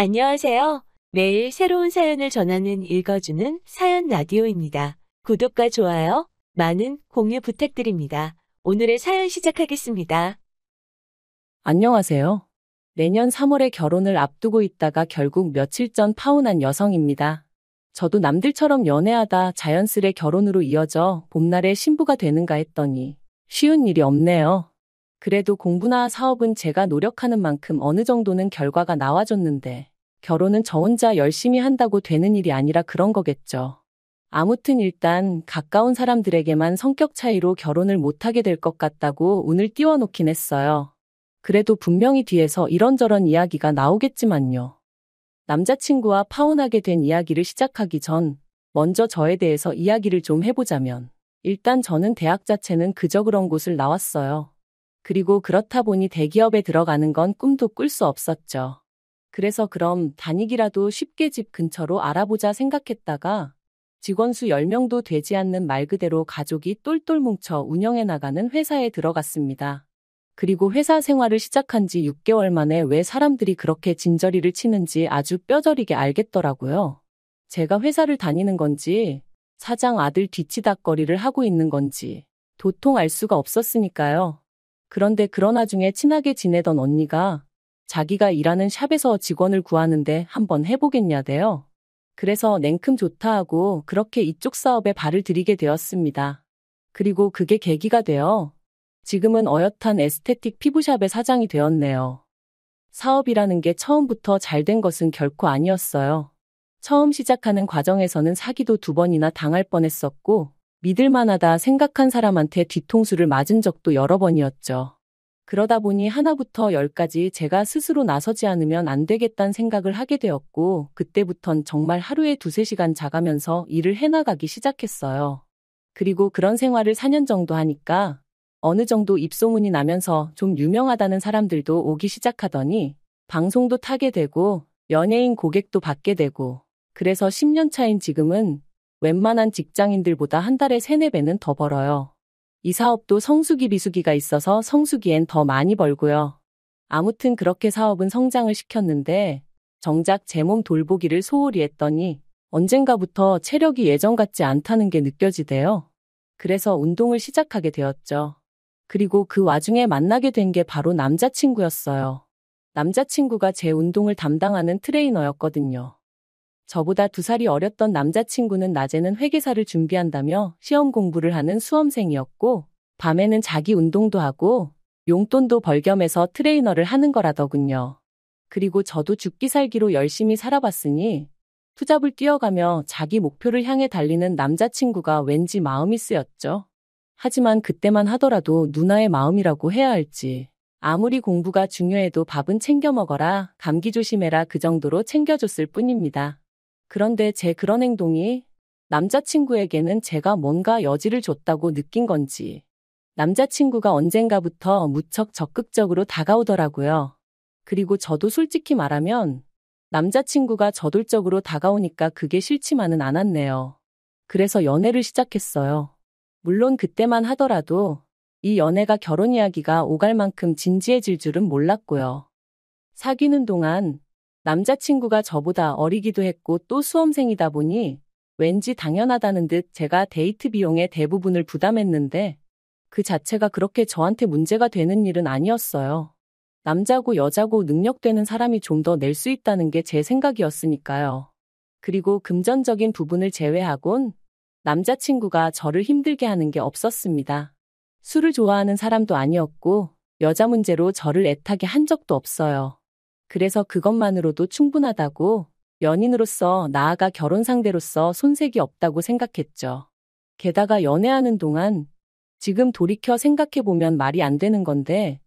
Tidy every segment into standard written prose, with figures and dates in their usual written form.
안녕하세요. 매일 새로운 사연을 전하는 읽어주는 사연 라디오입니다. 구독과 좋아요, 많은 공유 부탁드립니다. 오늘의 사연 시작하겠습니다. 안녕하세요. 내년 3월에 결혼을 앞두고 있다가 결국 며칠 전 파혼한 여성입니다. 저도 남들처럼 연애하다 자연스레 결혼으로 이어져 봄날에 신부가 되는가 했더니 쉬운 일이 없네요. 그래도 공부나 사업은 제가 노력하는 만큼 어느 정도는 결과가 나와줬는데 결혼은 저 혼자 열심히 한다고 되는 일이 아니라 그런 거겠죠. 아무튼 일단 가까운 사람들에게만 성격 차이로 결혼을 못하게 될 것 같다고 운을 띄워놓긴 했어요. 그래도 분명히 뒤에서 이런저런 이야기가 나오겠지만요. 남자친구와 파혼하게 된 이야기를 시작하기 전 먼저 저에 대해서 이야기를 좀 해보자면 일단 저는 대학 자체는 그저 그런 곳을 나왔어요. 그리고 그렇다 보니 대기업에 들어가는 건 꿈도 꿀 수 없었죠. 그래서 그럼 다니기라도 쉽게 집 근처로 알아보자 생각했다가 직원 수 10명도 되지 않는 말 그대로 가족이 똘똘 뭉쳐 운영해 나가는 회사에 들어갔습니다. 그리고 회사 생활을 시작한 지 6개월 만에 왜 사람들이 그렇게 진저리를 치는지 아주 뼈저리게 알겠더라고요. 제가 회사를 다니는 건지 사장 아들 뒤치다꺼리를 하고 있는 건지 도통 알 수가 없었으니까요. 그런데 그러나 중에 친하게 지내던 언니가 자기가 일하는 샵에서 직원을 구하는데 한번 해보겠냐대요. 그래서 냉큼 좋다 하고 그렇게 이쪽 사업에 발을 들이게 되었습니다. 그리고 그게 계기가 되어 지금은 어엿한 에스테틱 피부샵의 사장이 되었네요. 사업이라는 게 처음부터 잘 된 것은 결코 아니었어요. 처음 시작하는 과정에서는 사기도 2번이나 당할 뻔했었고 믿을 만하다 생각한 사람한테 뒤통수를 맞은 적도 여러 번이었죠. 그러다 보니 하나부터 10까지 제가 스스로 나서지 않으면 안 되겠다는 생각을 하게 되었고 그때부턴 정말 하루에 2~3시간 자가면서 일을 해나가기 시작했어요. 그리고 그런 생활을 4년 정도 하니까 어느 정도 입소문이 나면서 좀 유명하다는 사람들도 오기 시작하더니 방송도 타게 되고 연예인 고객도 받게 되고 그래서 10년 차인 지금은 웬만한 직장인들보다 한 달에 3~4배는 더 벌어요. 이 사업도 성수기 비수기가 있어서 성수기엔 더 많이 벌고요. 아무튼 그렇게 사업은 성장을 시켰는데 정작 제 몸 돌보기를 소홀히 했더니 언젠가부터 체력이 예전 같지 않다는 게 느껴지대요. 그래서 운동을 시작하게 되었죠. 그리고 그 와중에 만나게 된 게 바로 남자친구였어요. 남자친구가 제 운동을 담당하는 트레이너였거든요. 저보다 2살이 어렸던 남자친구는 낮에는 회계사를 준비한다며 시험 공부를 하는 수험생이었고 밤에는 자기 운동도 하고 용돈도 벌겸해서 트레이너를 하는 거라더군요. 그리고 저도 죽기 살기로 열심히 살아봤으니 투잡을 뛰어가며 자기 목표를 향해 달리는 남자친구가 왠지 마음이 쓰였죠. 하지만 그때만 하더라도 누나의 마음이라고 해야 할지 아무리 공부가 중요해도 밥은 챙겨 먹어라, 감기 조심해라 그 정도로 챙겨줬을 뿐입니다. 그런데 제 그런 행동이 남자친구에게는 제가 뭔가 여지를 줬다고 느낀 건지 남자친구가 언젠가부터 무척 적극적으로 다가오더라고요. 그리고 저도 솔직히 말하면 남자친구가 저돌적으로 다가오니까 그게 싫지만은 않았네요. 그래서 연애를 시작했어요. 물론 그때만 하더라도 이 연애가 결혼 이야기가 오갈 만큼 진지해질 줄은 몰랐고요. 사귀는 동안 남자친구가 저보다 어리기도 했고 또 수험생이다 보니 왠지 당연하다는 듯 제가 데이트 비용의 대부분을 부담했는데 그 자체가 그렇게 저한테 문제가 되는 일은 아니었어요. 남자고 여자고 능력되는 사람이 좀 더 낼 수 있다는 게 제 생각이었으니까요. 그리고 금전적인 부분을 제외하곤 남자친구가 저를 힘들게 하는 게 없었습니다. 술을 좋아하는 사람도 아니었고 여자 문제로 저를 애타게 한 적도 없어요. 그래서 그것만으로도 충분하다고 연인으로서 나아가 결혼 상대로서 손색이 없다고 생각했죠. 게다가 연애하는 동안 지금 돌이켜 생각해보면 말이 안 되는 건데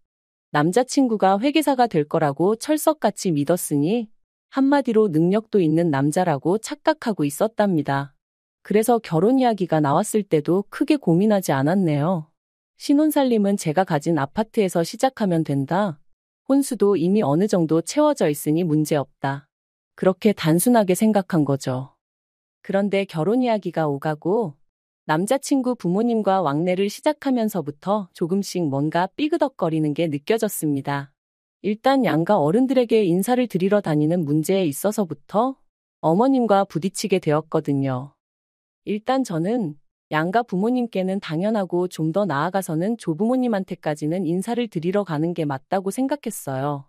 남자친구가 회계사가 될 거라고 철석같이 믿었으니 한마디로 능력도 있는 남자라고 착각하고 있었답니다. 그래서 결혼 이야기가 나왔을 때도 크게 고민하지 않았네요. 신혼살림은 제가 가진 아파트에서 시작하면 된다. 혼수도 이미 어느 정도 채워져 있으니 문제없다. 그렇게 단순하게 생각한 거죠. 그런데 결혼 이야기가 오가고 남자친구 부모님과 왕래를 시작하면서부터 조금씩 뭔가 삐그덕거리는 게 느껴졌습니다. 일단 양가 어른들에게 인사를 드리러 다니는 문제에 있어서부터 어머님과 부딪히게 되었거든요. 일단 저는 양가 부모님께는 당연하고 좀 더 나아가서는 조부모님한테까지는 인사를 드리러 가는 게 맞다고 생각했어요.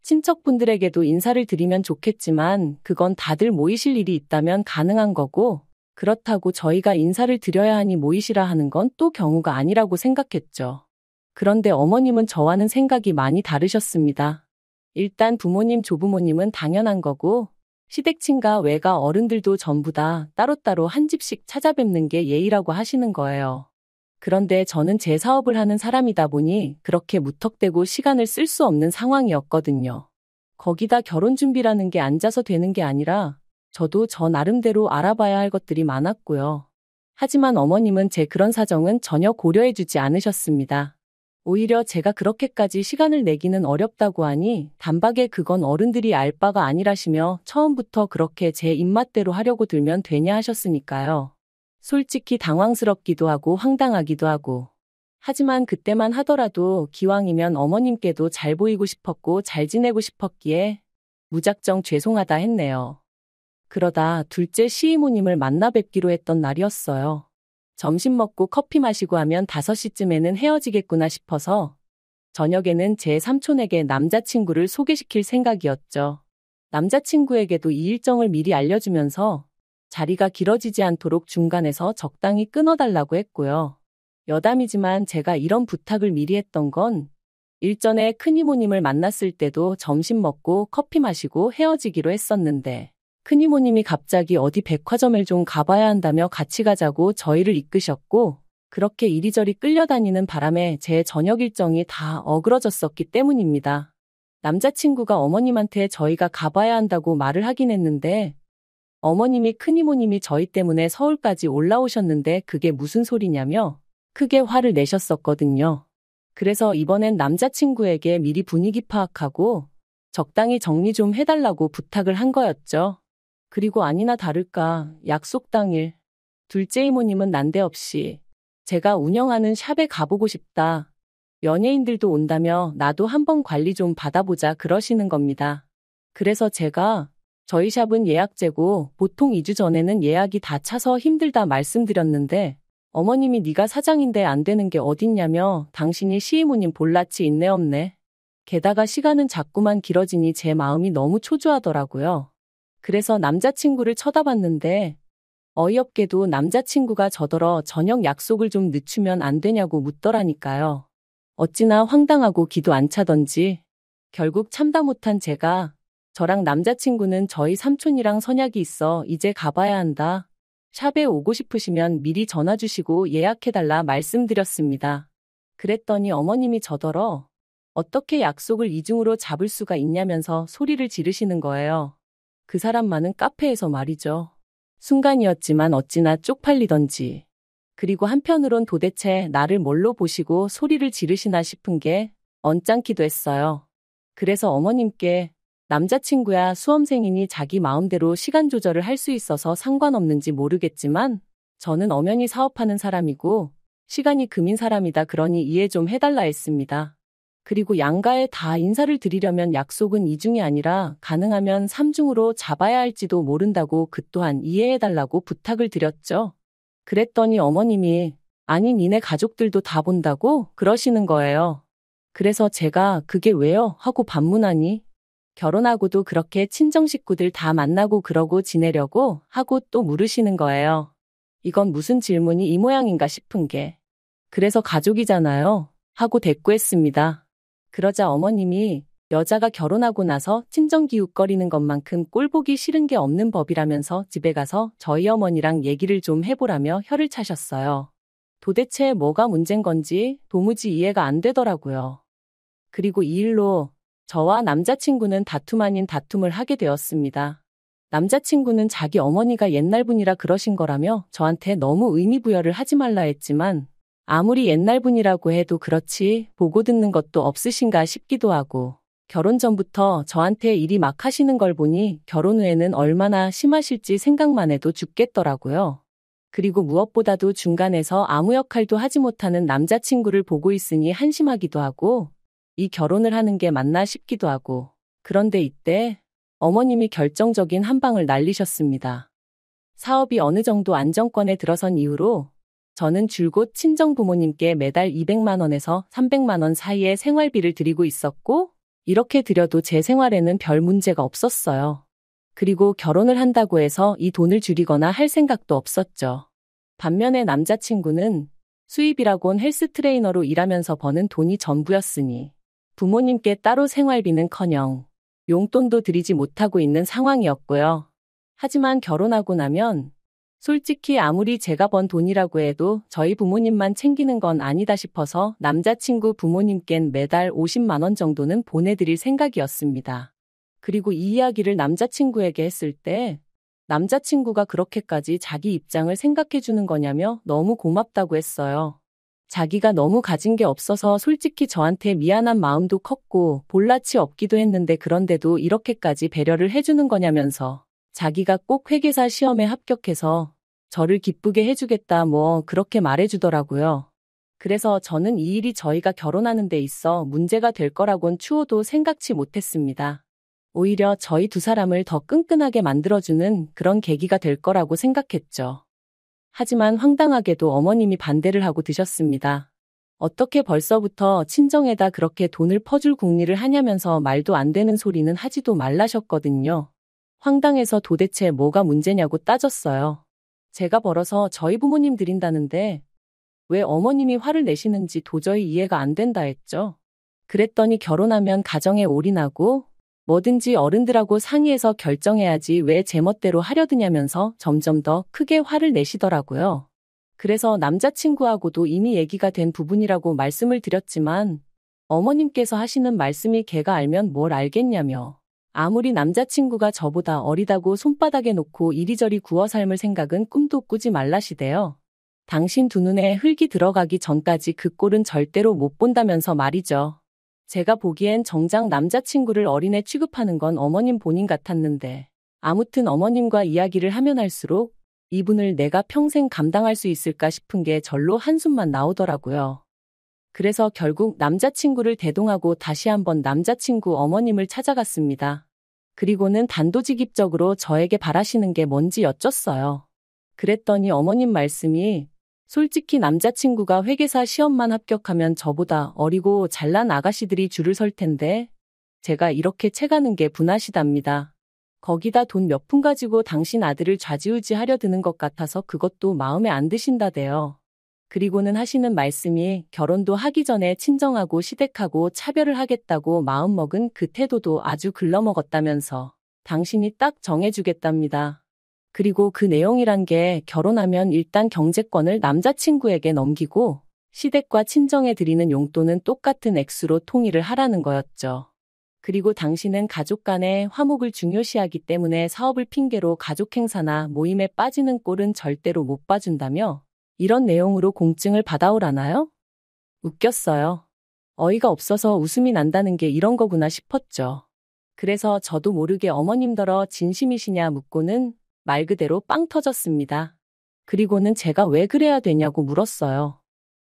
친척분들에게도 인사를 드리면 좋겠지만 그건 다들 모이실 일이 있다면 가능한 거고, 그렇다고 저희가 인사를 드려야 하니 모이시라 하는 건 또 경우가 아니라고 생각했죠. 그런데 어머님은 저와는 생각이 많이 다르셨습니다. 일단 부모님, 조부모님은 당연한 거고, 시댁친가 외가 어른들도 전부 다 따로따로 한 집씩 찾아뵙는 게 예의라고 하시는 거예요. 그런데 저는 제 사업을 하는 사람이다 보니 그렇게 무턱대고 시간을 쓸 수 없는 상황이었거든요. 거기다 결혼 준비라는 게 앉아서 되는 게 아니라 저도 저 나름대로 알아봐야 할 것들이 많았고요. 하지만 어머님은 제 그런 사정은 전혀 고려해주지 않으셨습니다. 오히려 제가 그렇게까지 시간을 내기는 어렵다고 하니 단박에 그건 어른들이 알 바가 아니라시며 처음부터 그렇게 제 입맛대로 하려고 들면 되냐 하셨으니까요. 솔직히 당황스럽기도 하고 황당하기도 하고. 하지만 그때만 하더라도 기왕이면 어머님께도 잘 보이고 싶었고 잘 지내고 싶었기에 무작정 죄송하다 했네요. 그러다 둘째 시이모님을 만나 뵙기로 했던 날이었어요. 점심 먹고 커피 마시고 하면 5시쯤에는 헤어지겠구나 싶어서 저녁에는 제 삼촌에게 남자친구를 소개시킬 생각이었죠. 남자친구에게도 이 일정을 미리 알려주면서 자리가 길어지지 않도록 중간에서 적당히 끊어달라고 했고요. 여담이지만 제가 이런 부탁을 미리 했던 건 일전에 큰이모님을 만났을 때도 점심 먹고 커피 마시고 헤어지기로 했었는데 큰이모님이 갑자기 어디 백화점을 좀 가봐야 한다며 같이 가자고 저희를 이끄셨고 그렇게 이리저리 끌려다니는 바람에 제 저녁 일정이 다 어그러졌었기 때문입니다. 남자친구가 어머님한테 저희가 가봐야 한다고 말을 하긴 했는데 어머님이 큰이모님이 저희 때문에 서울까지 올라오셨는데 그게 무슨 소리냐며 크게 화를 내셨었거든요. 그래서 이번엔 남자친구에게 미리 분위기 파악하고 적당히 정리 좀 해달라고 부탁을 한 거였죠. 그리고 아니나 다를까 약속 당일 둘째 이모님은 난데없이 제가 운영하는 샵에 가보고 싶다. 연예인들도 온다며 나도 한번 관리 좀 받아보자 그러시는 겁니다. 그래서 제가 저희 샵은 예약제고 보통 2주 전에는 예약이 다 차서 힘들다 말씀드렸는데 어머님이 네가 사장인데 안 되는 게 어딨냐며 당신이 시이모님 볼라치 있네 없네. 게다가 시간은 자꾸만 길어지니 제 마음이 너무 초조하더라고요. 그래서 남자친구를 쳐다봤는데 어이없게도 남자친구가 저더러 저녁 약속을 좀 늦추면 안 되냐고 묻더라니까요. 어찌나 황당하고 기도 안 차던지 결국 참다 못한 제가 저랑 남자친구는 저희 삼촌이랑 선약이 있어 이제 가봐야 한다. 샵에 오고 싶으시면 미리 전화 주시고 예약해달라 말씀드렸습니다. 그랬더니 어머님이 저더러 어떻게 약속을 이중으로 잡을 수가 있냐면서 소리를 지르시는 거예요. 그 사람 많은 카페에서 말이죠. 순간이었지만 어찌나 쪽팔리던지. 그리고 한편으론 도대체 나를 뭘로 보시고 소리를 지르시나 싶은 게 언짢기도 했어요. 그래서 어머님께 남자친구야 수험생이니 자기 마음대로 시간 조절을 할 수 있어서 상관없는지 모르겠지만 저는 엄연히 사업하는 사람이고 시간이 금인 사람이다 그러니 이해 좀 해달라 했습니다. 그리고 양가에 다 인사를 드리려면 약속은 2중이 아니라 가능하면 3중으로 잡아야 할지도 모른다고 그 또한 이해해달라고 부탁을 드렸죠. 그랬더니 어머님이 아니 니네 가족들도 다 본다고 그러시는 거예요. 그래서 제가 그게 왜요? 하고 반문하니 결혼하고도 그렇게 친정 식구들 다 만나고 그러고 지내려고 하고 또 물으시는 거예요. 이건 무슨 질문이 이 모양인가 싶은 게. 그래서 가족이잖아요. 하고 대꾸했습니다. 그러자 어머님이 여자가 결혼하고 나서 친정기웃거리는 것만큼 꼴보기 싫은 게 없는 법이라면서 집에 가서 저희 어머니랑 얘기를 좀 해보라며 혀를 차셨어요. 도대체 뭐가 문제인 건지 도무지 이해가 안 되더라고요. 그리고 이 일로 저와 남자친구는 다툼 아닌 다툼을 하게 되었습니다. 남자친구는 자기 어머니가 옛날 분이라 그러신 거라며 저한테 너무 의미부여를 하지 말라 했지만 아무리 옛날 분이라고 해도 그렇지 보고 듣는 것도 없으신가 싶기도 하고 결혼 전부터 저한테 일이 막 하시는 걸 보니 결혼 후에는 얼마나 심하실지 생각만 해도 죽겠더라고요. 그리고 무엇보다도 중간에서 아무 역할도 하지 못하는 남자친구를 보고 있으니 한심하기도 하고 이 결혼을 하는 게 맞나 싶기도 하고. 그런데 이때 어머님이 결정적인 한 방을 날리셨습니다. 사업이 어느 정도 안정권에 들어선 이후로 저는 줄곧 친정 부모님께 매달 200만 원에서 300만 원 사이의 생활비를 드리고 있었고, 이렇게 드려도 제 생활에는 별 문제가 없었어요. 그리고 결혼을 한다고 해서 이 돈을 줄이거나 할 생각도 없었죠. 반면에 남자친구는 수입이라곤 헬스 트레이너로 일하면서 버는 돈이 전부였으니 부모님께 따로 생활비는커녕 용돈도 드리지 못하고 있는 상황이었고요. 하지만 결혼하고 나면 솔직히 아무리 제가 번 돈이라고 해도 저희 부모님만 챙기는 건 아니다 싶어서 남자친구 부모님껜 매달 50만 원 정도는 보내드릴 생각이었습니다. 그리고 이 이야기를 남자친구에게 했을 때 남자친구가 그렇게까지 자기 입장을 생각해 주는 거냐며 너무 고맙다고 했어요. 자기가 너무 가진 게 없어서 솔직히 저한테 미안한 마음도 컸고 볼낯이 없기도 했는데 그런데도 이렇게까지 배려를 해주는 거냐면서 자기가 꼭 회계사 시험에 합격해서 저를 기쁘게 해주겠다 뭐 그렇게 말해주더라고요. 그래서 저는 이 일이 저희가 결혼하는 데 있어 문제가 될 거라곤 추호도 생각치 못했습니다. 오히려 저희 두 사람을 더 끈끈하게 만들어주는 그런 계기가 될 거라고 생각했죠. 하지만 황당하게도 어머님이 반대를 하고 드셨습니다. 어떻게 벌써부터 친정에다 그렇게 돈을 퍼줄 궁리를 하냐면서 말도 안 되는 소리는 하지도 말라셨거든요. 황당해서 도대체 뭐가 문제냐고 따졌어요. 제가 벌어서 저희 부모님 드린다는데 왜 어머님이 화를 내시는지 도저히 이해가 안 된다 했죠. 그랬더니 결혼하면 가정에 올인하고 뭐든지 어른들하고 상의해서 결정해야지 왜 제멋대로 하려드냐면서 점점 더 크게 화를 내시더라고요. 그래서 남자친구하고도 이미 얘기가 된 부분이라고 말씀을 드렸지만 어머님께서 하시는 말씀이 걔가 알면 뭘 알겠냐며 아무리 남자친구가 저보다 어리다고 손바닥에 놓고 이리저리 구워 삶을 생각은 꿈도 꾸지 말라시대요. 당신 두 눈에 흙이 들어가기 전까지 그 꼴은 절대로 못 본다면서 말이죠. 제가 보기엔 정작 남자친구를 어린애 취급하는 건 어머님 본인 같았는데 아무튼 어머님과 이야기를 하면 할수록 이분을 내가 평생 감당할 수 있을까 싶은 게 절로 한숨만 나오더라고요. 그래서 결국 남자친구를 대동하고 다시 한번 남자친구 어머님을 찾아갔습니다. 그리고는 단도직입적으로 저에게 바라시는 게 뭔지 여쭸어요. 그랬더니 어머님 말씀이 솔직히 남자친구가 회계사 시험만 합격하면 저보다 어리고 잘난 아가씨들이 줄을 설 텐데 제가 이렇게 채가는 게 분하시답니다. 거기다 돈 몇 푼 가지고 당신 아들을 좌지우지하려 드는 것 같아서 그것도 마음에 안 드신다대요. 그리고는 하시는 말씀이 결혼도 하기 전에 친정하고 시댁하고 차별을 하겠다고 마음먹은 그 태도도 아주 글러먹었다면서 당신이 딱 정해주겠답니다. 그리고 그 내용이란 게 결혼하면 일단 경제권을 남자친구에게 넘기고 시댁과 친정에 드리는 용돈은 똑같은 액수로 통일을 하라는 거였죠. 그리고 당신은 가족 간의 화목을 중요시하기 때문에 사업을 핑계로 가족 행사나 모임에 빠지는 꼴은 절대로 못 봐준다며 이런 내용으로 공증을 받아오라나요? 웃겼어요. 어이가 없어서 웃음이 난다는 게 이런 거구나 싶었죠. 그래서 저도 모르게 어머님더러 진심이시냐 묻고는 말 그대로 빵 터졌습니다. 그리고는 제가 왜 그래야 되냐고 물었어요.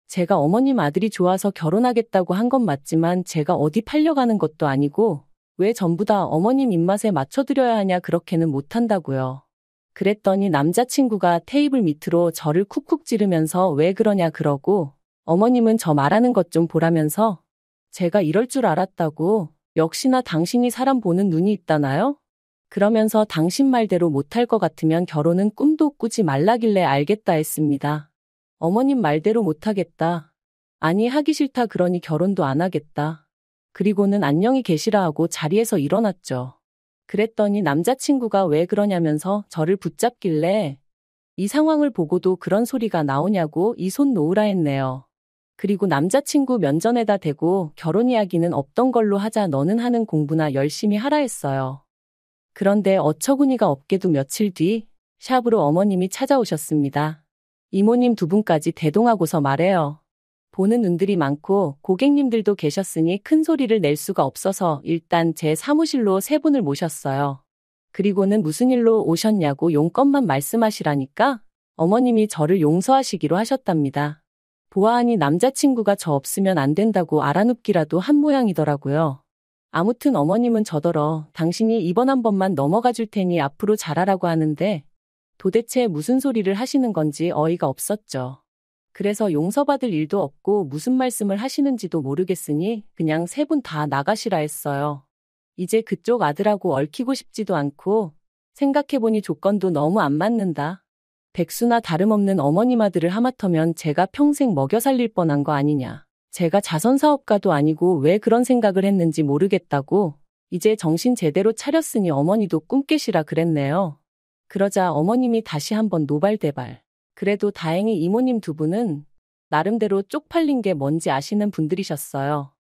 제가 어머님 아들이 좋아서 결혼하겠다고 한 건 맞지만 제가 어디 팔려가는 것도 아니고 왜 전부 다 어머님 입맛에 맞춰드려야 하냐 그렇게는 못한다고요. 그랬더니 남자친구가 테이블 밑으로 저를 쿡쿡 찌르면서 왜 그러냐 그러고 어머님은 저 말하는 것 좀 보라면서 제가 이럴 줄 알았다고 역시나 당신이 사람 보는 눈이 있다나요? 그러면서 당신 말대로 못할 것 같으면 결혼은 꿈도 꾸지 말라길래 알겠다 했습니다. 어머님 말대로 못하겠다. 아니 하기 싫다 그러니 결혼도 안 하겠다. 그리고는 안녕히 계시라 하고 자리에서 일어났죠. 그랬더니 남자친구가 왜 그러냐면서 저를 붙잡길래 이 상황을 보고도 그런 소리가 나오냐고 이 손 놓으라 했네요. 그리고 남자친구 면전에다 대고 결혼 이야기는 없던 걸로 하자 너는 하는 공부나 열심히 하라 했어요. 그런데 어처구니가 없게도 며칠 뒤 샵으로 어머님이 찾아오셨습니다. 이모님 두 분까지 대동하고서 말해요. 보는 눈들이 많고 고객님들도 계셨으니 큰 소리를 낼 수가 없어서 일단 제 사무실로 세 분을 모셨어요. 그리고는 무슨 일로 오셨냐고 용건만 말씀하시라니까 어머님이 저를 용서하시기로 하셨답니다. 보아하니 남자친구가 저 없으면 안 된다고 알아눕기라도 한 모양이더라고요. 아무튼 어머님은 저더러 당신이 이번 한 번만 넘어가 줄 테니 앞으로 잘하라고 하는데 도대체 무슨 소리를 하시는 건지 어이가 없었죠. 그래서 용서받을 일도 없고 무슨 말씀을 하시는지도 모르겠으니 그냥 세 분 다 나가시라 했어요. 이제 그쪽 아들하고 얽히고 싶지도 않고 생각해보니 조건도 너무 안 맞는다. 백수나 다름없는 어머님 아들을 하마터면 제가 평생 먹여 살릴 뻔한 거 아니냐. 제가 자선사업가도 아니고 왜 그런 생각을 했는지 모르겠다고 이제 정신 제대로 차렸으니 어머니도 꿈 깨시라 그랬네요. 그러자 어머님이 다시 한번 노발대발. 그래도 다행히 이모님 두 분은 나름대로 쪽팔린 게 뭔지 아시는 분들이셨어요.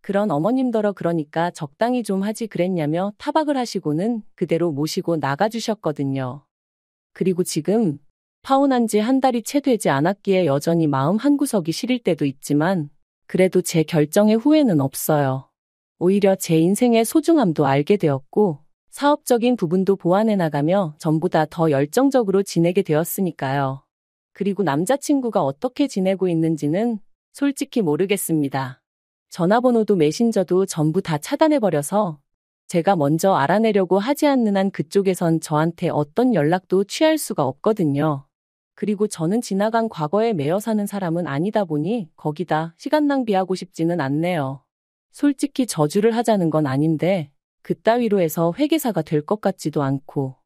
그런 어머님더러 그러니까 적당히 좀 하지 그랬냐며 타박을 하시고는 그대로 모시고 나가주셨거든요. 그리고 지금 파혼한 지 한 달이 채 되지 않았기에 여전히 마음 한구석이 시릴 때도 있지만 그래도 제 결정에 후회는 없어요. 오히려 제 인생의 소중함도 알게 되었고 사업적인 부분도 보완해 나가며 전보다 더 열정적으로 지내게 되었으니까요. 그리고 남자친구가 어떻게 지내고 있는지는 솔직히 모르겠습니다. 전화번호도 메신저도 전부 다 차단해버려서 제가 먼저 알아내려고 하지 않는 한 그쪽에선 저한테 어떤 연락도 취할 수가 없거든요. 그리고 저는 지나간 과거에 매여 사는 사람은 아니다 보니 거기다 시간 낭비하고 싶지는 않네요. 솔직히 저주를 하자는 건 아닌데 그따위로 해서 회계사가 될 것 같지도 않고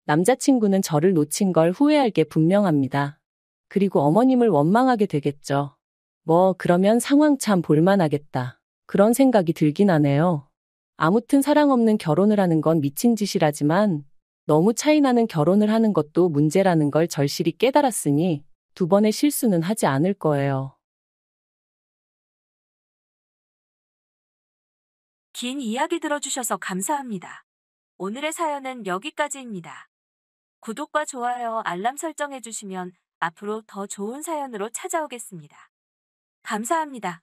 남자친구는 저를 놓친 걸 후회할 게 분명합니다. 그리고 어머님을 원망하게 되겠죠. 뭐 그러면 상황 참 볼만하겠다. 그런 생각이 들긴 하네요. 아무튼 사랑 없는 결혼을 하는 건 미친 짓이라지만 너무 차이나는 결혼을 하는 것도 문제라는 걸 절실히 깨달았으니 두 번의 실수는 하지 않을 거예요. 긴 이야기 들어주셔서 감사합니다. 오늘의 사연은 여기까지입니다. 구독과 좋아요, 알람 설정해주시면 앞으로 더 좋은 사연으로 찾아오겠습니다. 감사합니다.